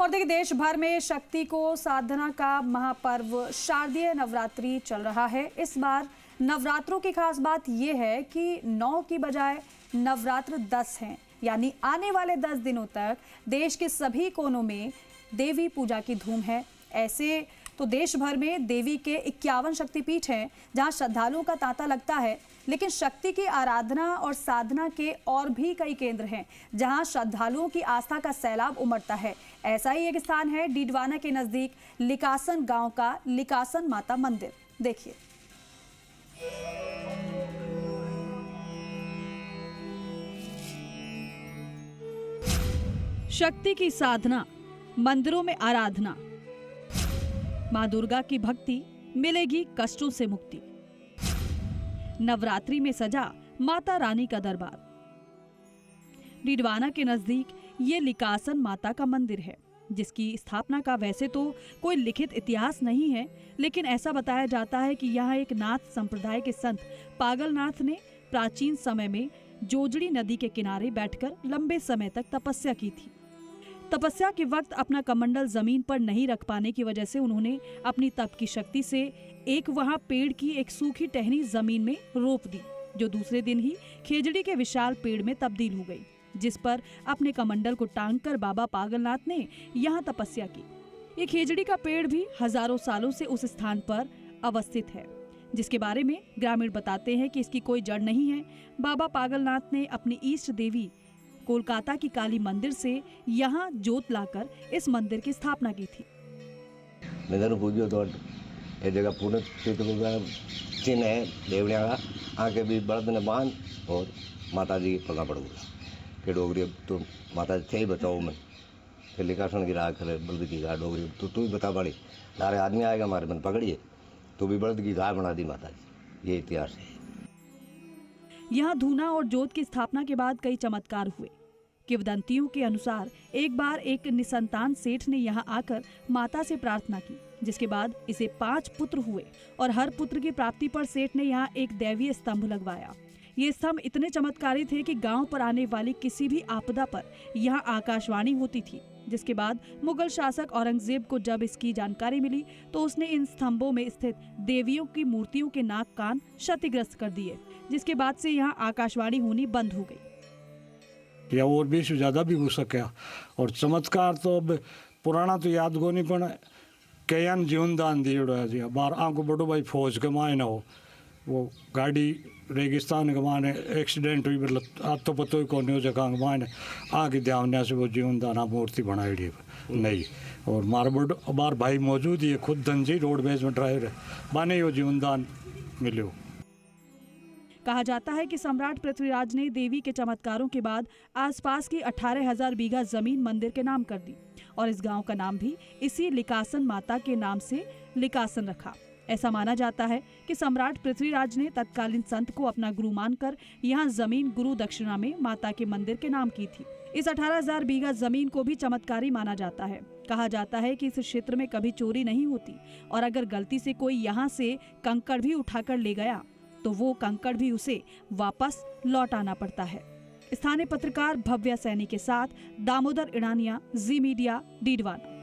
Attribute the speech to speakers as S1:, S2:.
S1: और देखिए, देश भर में शक्ति को साधना का महापर्व शारदीय नवरात्रि चल रहा है। इस बार नवरात्रों की खास बात यह है कि 9 की बजाय नवरात्र 10 हैं, यानी आने वाले 10 दिनों तक देश के सभी कोनों में देवी पूजा की धूम है। ऐसे तो देश भर में देवी के 51 शक्तिपीठ हैं जहां श्रद्धालुओं का तांता लगता है, लेकिन शक्ति की आराधना और साधना के और भी कई केंद्र हैं जहां श्रद्धालुओं की आस्था का सैलाब उमड़ता है। ऐसा ही एक स्थान है डीडवाना के नजदीक लिकासन गांव का लिकासन माता मंदिर। देखिए, शक्ति की साधना, मंदिरों में आराधना, मां दुर्गा की भक्ति, मिलेगी कष्टों से मुक्ति। नवरात्रि में सजा माता रानी का दरबार। डीडवाना के नजदीक ये लिकासन माता का मंदिर है, जिसकी स्थापना का वैसे तो कोई लिखित इतिहास नहीं है, लेकिन ऐसा बताया जाता है कि यहाँ एक नाथ संप्रदाय के संत पागलनाथ ने प्राचीन समय में जोजड़ी नदी के किनारे बैठकर लंबे समय तक तपस्या की थी। तपस्या के वक्त अपना कमंडल जमीन पर नहीं रख पाने की वजह से उन्होंने अपनी तप की शक्ति से एक वहां पेड़ की एक सूखी टहनी जमीन में रोप दी, जो दूसरे दिन ही खेजड़ी के विशाल पेड़ में तब्दील हो गई, जिस पर अपने कमंडल को टांगकर बाबा पागलनाथ ने यहाँ तपस्या की। ये खेजड़ी का पेड़ भी हजारों सालों से उस स्थान पर अवस्थित है, जिसके बारे में ग्रामीण बताते हैं कि इसकी कोई जड़ नहीं है। बाबा पागलनाथ ने अपनी इष्ट देवी कोलकाता की काली मंदिर से यहाँ जोत लाकर इस मंदिर की स्थापना की थी।
S2: ये जगह पूर्ण चिन्ह है देवड़िया का, आके भी बड़द ने बांध और माता जी पगा पड़ गया कि डोगरी अब तो माता जी थे ही बचाओ मैं, फिर लिकासन की राह करे बल्द की गाय डोगरी तो तू ही बता पड़ी, सारे आदमी आएगा हमारे मन पकड़िए, तो भी बल्द की गाय बना दी माता जी। ये इतिहास है।
S1: यहाँ धूना और जोत की स्थापना के बाद कई चमत्कार हुए। किंवदंतियों के अनुसार एक बार एक निसंतान सेठ ने यहाँ आकर माता से प्रार्थना की, जिसके बाद इसे 5 पुत्र हुए और हर पुत्र की प्राप्ति पर सेठ ने यहाँ एक दैवीय स्तंभ लगवाया। ये स्तंभ इतने चमत्कारी थे कि गांव पर आने वाली किसी भी आपदा पर यहाँ आकाशवाणी होती थी। जिसके बाद मुगल शासक औरंगजेब को जब इसकी जानकारी मिली तो उसने इन स्तंभों में स्थित देवियों की मूर्तियों के नाक कान क्षतिग्रस्त कर दिए, जिसके बाद से यहाँ आकाशवाणी होनी बंद हो गई।
S3: या और भी ज्यादा भी हो सका। और चमत्कार तो अब पुराना तो याद को नहीं, पण कयान जीवन दान दियोड़ो है जी। बार आंको बड़ो भाई फौज के मायने हो, वो गाड़ी रेगिस्तान के मायने एक्सीडेंट हुई, मतलब आज तो पतो ही कौन हो जगह के मायने आगे ध्यान से वो जीवन दाना मूर्ति बनाई नहीं। और मार बड़ो बार भाई मौजूद ही खुद धनजी रोडवेज में ड्राइवर है, माने वो जीवन दान मिलो।
S1: कहा जाता है कि सम्राट पृथ्वीराज ने देवी के चमत्कारों के बाद आसपास की 18,000 बीघा जमीन मंदिर के नाम कर दी और इस गांव का नाम भी इसी लिकासन माता के नाम से लिकासन रखा। ऐसा माना जाता है कि सम्राट पृथ्वीराज ने तत्कालीन संत को अपना गुरु मानकर यहाँ जमीन गुरु दक्षिणा में माता के मंदिर के नाम की थी। इस 18,000 बीघा जमीन को भी चमत्कारी माना जाता है। कहा जाता है कि इस क्षेत्र में कभी चोरी नहीं होती और अगर गलती से कोई यहाँ से कंकड़ भी उठाकर ले गया तो वो कंकड़ भी उसे वापस लौटाना पड़ता है। स्थानीय पत्रकार भव्या सैनी के साथ दामोदर इड़ानिया, जी मीडिया, डीडवाना।